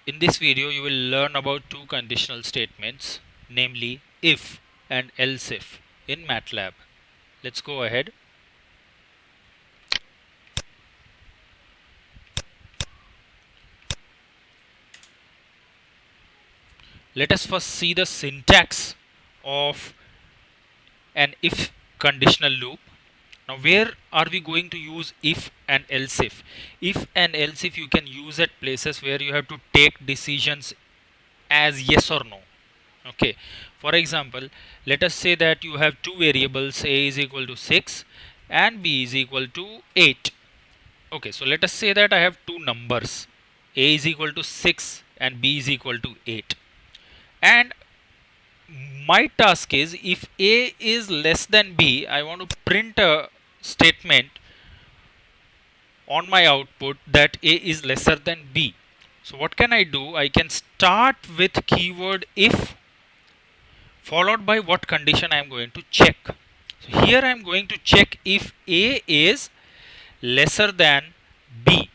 In this video, you will learn about two conditional statements, namely if and else if in MATLAB. Let's go ahead. Let us first see the syntax of an if conditional loop. Now, where are we going to use if and else if? If and else if you can use at places where you have to take decisions as yes or no. Okay, for example, let us say that you have two variables, a is equal to 6 and b is equal to 8. Okay, so let us say that I have two numbers, a is equal to 6 and b is equal to 8, and my task is if a is less than b, I want to print a statement on my output that a is lesser than b. So what can I do? I can start with keyword if followed by what condition I am going to check. So here I am going to check if a is lesser than b.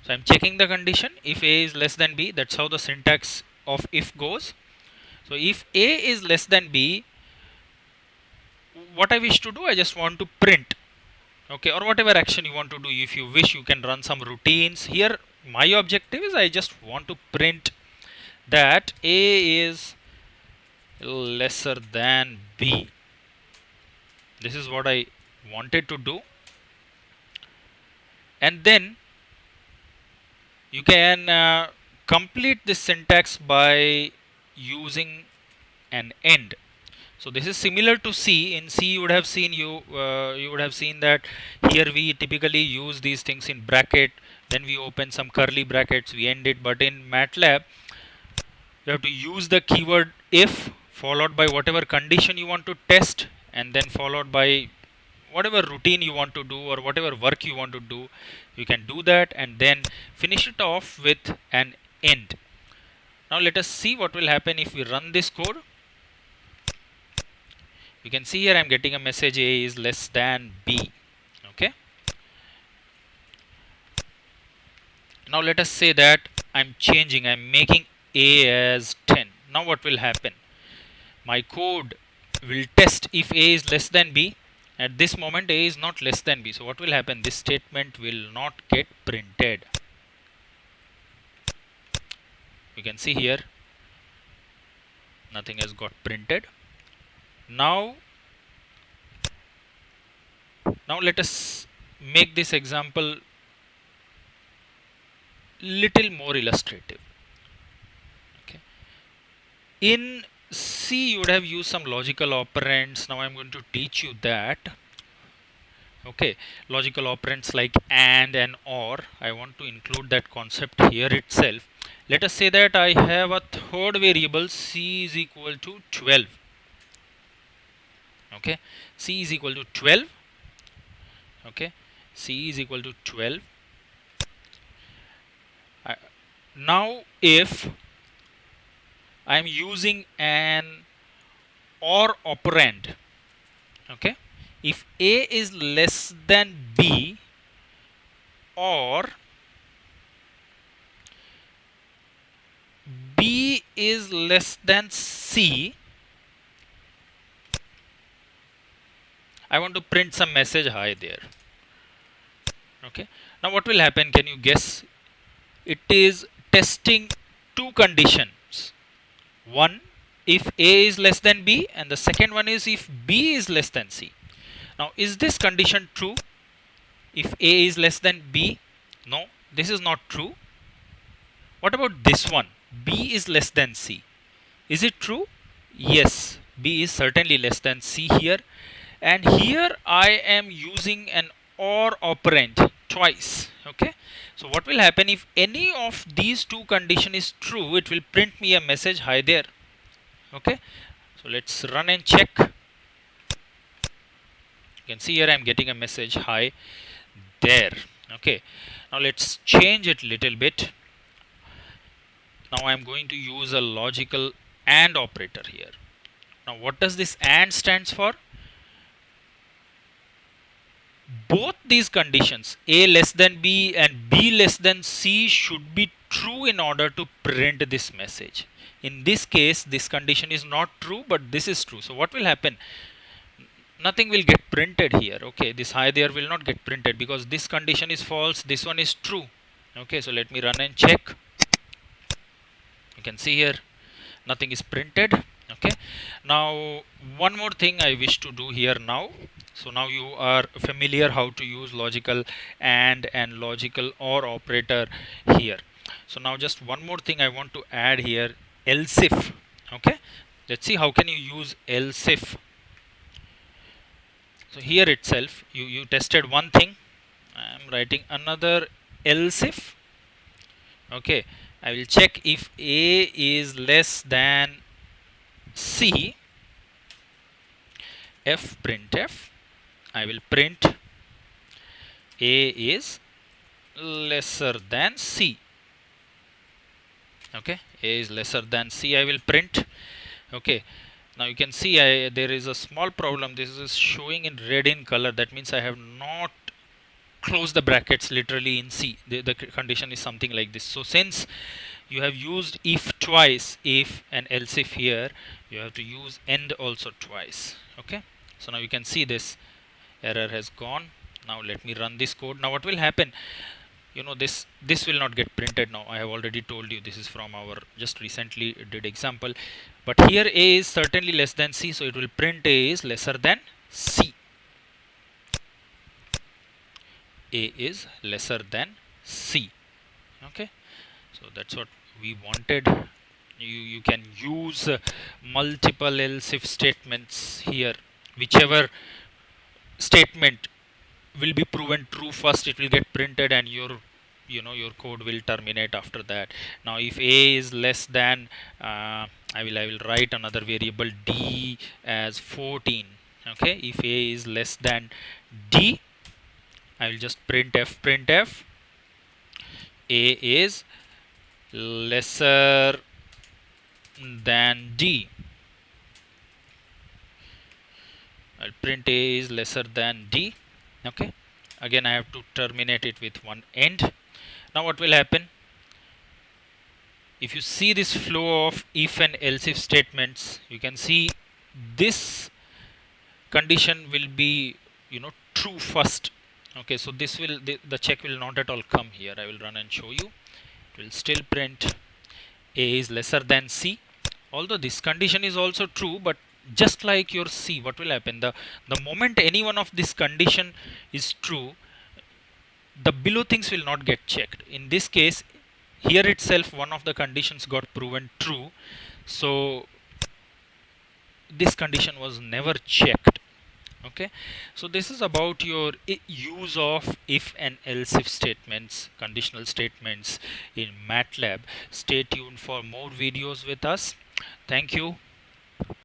So I am checking the condition if a is less than b. That's how the syntax of if goes. So if a is less than b, what I wish to do, I just want to print. Okay, or whatever action you want to do. If you wish, you can run some routines. Here my objective is I just want to print that a is lesser than b. This is what I wanted to do, and then you can complete this syntax by using an end. So this is similar to C. In C you would have seen you would have seen that here we typically use these things in bracket, then we open some curly brackets, we end it. But in MATLAB you have to use the keyword if followed by whatever condition you want to test, and then followed by whatever routine you want to do or whatever work you want to do. You can do that and then finish it off with an end. Now let us see what will happen if we run this code. You can see here I am getting a message a is less than b. Okay, now let us say that I'm making a as 10. Now what will happen? My code will test if a is less than b. At this moment a is not less than b, so what will happen? This statement will not get printed. You can see here nothing has got printed. Now let us make this example little more illustrative. Okay, in C you would have used some logical operands. Now I'm going to teach you that. Okay, logical operands like and or. I want to include that concept here itself. Let us say that I have a third variable, c is equal to 12. Okay, c is equal to 12. Okay, c is equal to 12. Now if I am using an or operand, okay, if a is less than b or b is less than c, I want to print some message hi there. Okay, now what will happen? Can you guess? It is testing two conditions. One, if a is less than b, and the second one is if b is less than c. Now is this condition true? If a is less than b? No, this is not true. What about this one? B is less than c. Is it true? Yes, b is certainly less than c here. And here I am using an or operand twice. Okay, so what will happen if any of these two condition is true? It will print me a message hi there. Okay, so let's run and check. You can see here I am getting a message hi there. Okay, now let's change it little bit. Now I am going to use a logical AND operator here. Now what does this AND stands for? Both these conditions, a less than b and b less than c, should be true in order to print this message. In this case, this condition is not true, but this is true. So what will happen? Nothing will get printed here. Okay, this hi there will not get printed because this condition is false, this one is true. Okay, so let me run and check. You can see here nothing is printed. Okay, now one more thing I wish to do here now. So now you are familiar how to use logical and logical or operator here. So now just one more thing I want to add here, else if. Okay, let's see how can you use else if. So here itself you tested one thing, I am writing another else if. Okay, I will check if a is less than c, f printf, I will print a is lesser than c. Okay, a is lesser than c, I will print. Okay, now you can see there is a small problem. This is showing in red in color. That means I have not closed the brackets literally in C. The condition is something like this. So since you have used if twice, if and else if here, you have to use and also twice. Okay, so now you can see this error has gone. Now let me run this code. Now what will happen? You know, this will not get printed. Now I have already told you this is from our just recently did example, but here a is certainly less than c, so it will print a is lesser than c. A is lesser than c. Okay, so that's what we wanted. You can use multiple else if statements here. Whichever statement will be proven true first, it will get printed, and your your code will terminate after that. Now if a is less than I will write another variable d as 14. Okay, if a is less than d, I will just printf a is lesser than d. I'll print a is lesser than d. Okay, again I have to terminate it with one end. Now what will happen? If you see this flow of if and else if statements, you can see this condition will be true first. Okay, so this will the check will not at all come here. I will run and show you. It will still print a is lesser than c, although this condition is also true, but just like your c, what will happen? The moment any one of this condition is true, the below things will not get checked. In this case, here itself one of the conditions got proven true, so this condition was never checked. Okay, so this is about your use of if and else if statements, conditional statements in MATLAB. Stay tuned for more videos with us. Thank you.